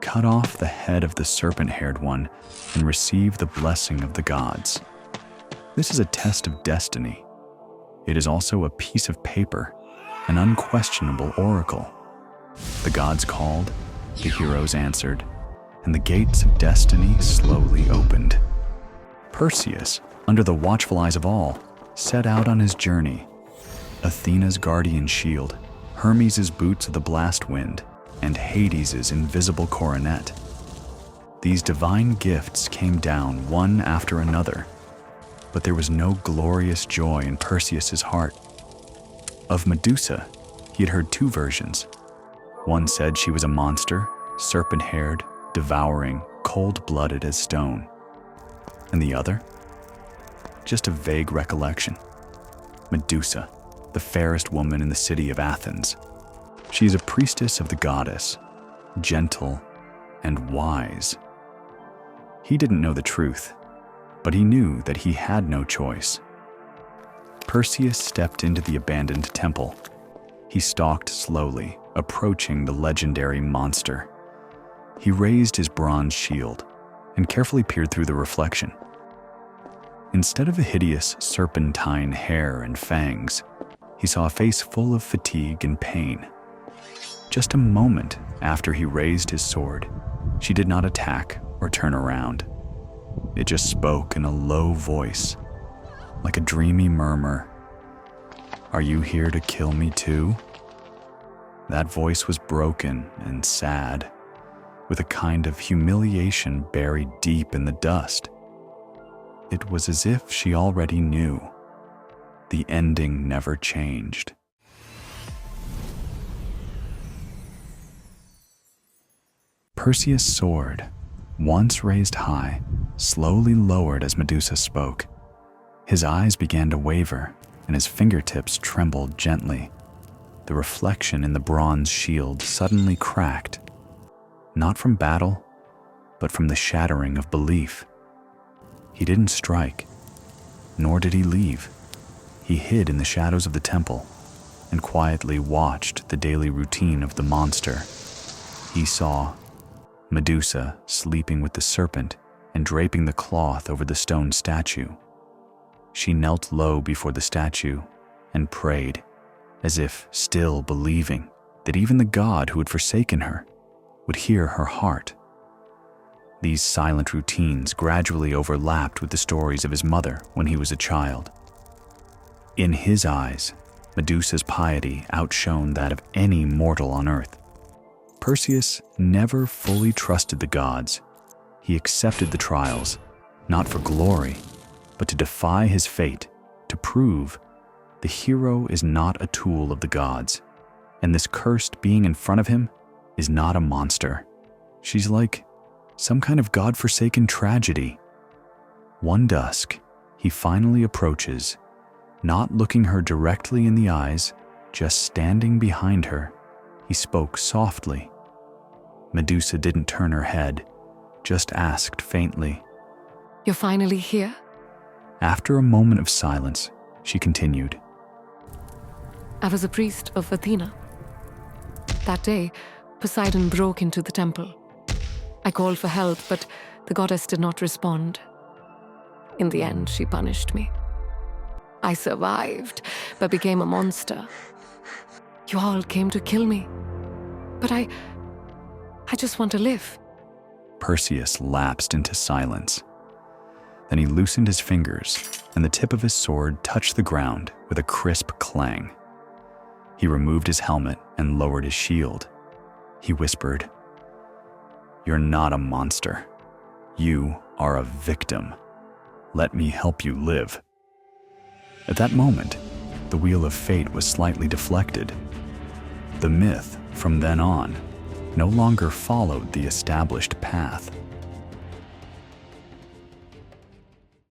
cut off the head of the serpent-haired one and receive the blessing of the gods. This is a test of destiny. It is also a piece of paper, an unquestionable oracle. The gods called, the heroes answered, and the gates of destiny slowly opened. Perseus, under the watchful eyes of all, set out on his journey. Athena's guardian shield, Hermes' boots of the blast wind, and Hades' invisible coronet. These divine gifts came down one after another, but there was no glorious joy in Perseus' heart. Of Medusa, he had heard two versions. One said she was a monster, serpent-haired, devouring, cold-blooded as stone. And the other? Just a vague recollection. Medusa, the fairest woman in the city of Athens. She is a priestess of the goddess, gentle and wise. He didn't know the truth, but he knew that he had no choice. Perseus stepped into the abandoned temple. He stalked slowly, approaching the legendary monster. He raised his bronze shield and carefully peered through the reflection. Instead of a hideous serpentine hair and fangs, he saw a face full of fatigue and pain. Just a moment after he raised his sword, she did not attack or turn around. It just spoke in a low voice, like a dreamy murmur. "Are you here to kill me too?" That voice was broken and sad, with a kind of humiliation buried deep in the dust. It was as if she already knew. The ending never changed. Perseus' sword, once raised high, slowly lowered as Medusa spoke. His eyes began to waver, and his fingertips trembled gently. The reflection in the bronze shield suddenly cracked, not from battle, but from the shattering of belief. He didn't strike, nor did he leave. He hid in the shadows of the temple and quietly watched the daily routine of the monster. He saw Medusa sleeping with the serpent and draping the cloth over the stone statue. She knelt low before the statue and prayed, as if still believing that even the God who had forsaken her would hear her heart. These silent routines gradually overlapped with the stories of his mother when he was a child. In his eyes, Medusa's piety outshone that of any mortal on earth. Perseus never fully trusted the gods. He accepted the trials, not for glory, but to defy his fate, to prove the hero is not a tool of the gods, and this cursed being in front of him is not a monster. She's like some kind of God-forsaken tragedy. One dusk, he finally approaches, not looking her directly in the eyes, just standing behind her. He spoke softly. Medusa didn't turn her head, just asked faintly, "You're finally here?" After a moment of silence, she continued, "I was a priest of Athena. That day, Poseidon broke into the temple. I called for help, but the goddess did not respond. In the end, she punished me. I survived, but became a monster. You all came to kill me, but I just want to live." Perseus lapsed into silence. Then he loosened his fingers, and the tip of his sword touched the ground with a crisp clang. He removed his helmet and lowered his shield. He whispered, "You're not a monster. You are a victim. Let me help you live." At that moment, the wheel of fate was slightly deflected. The myth, from then on, no longer followed the established path.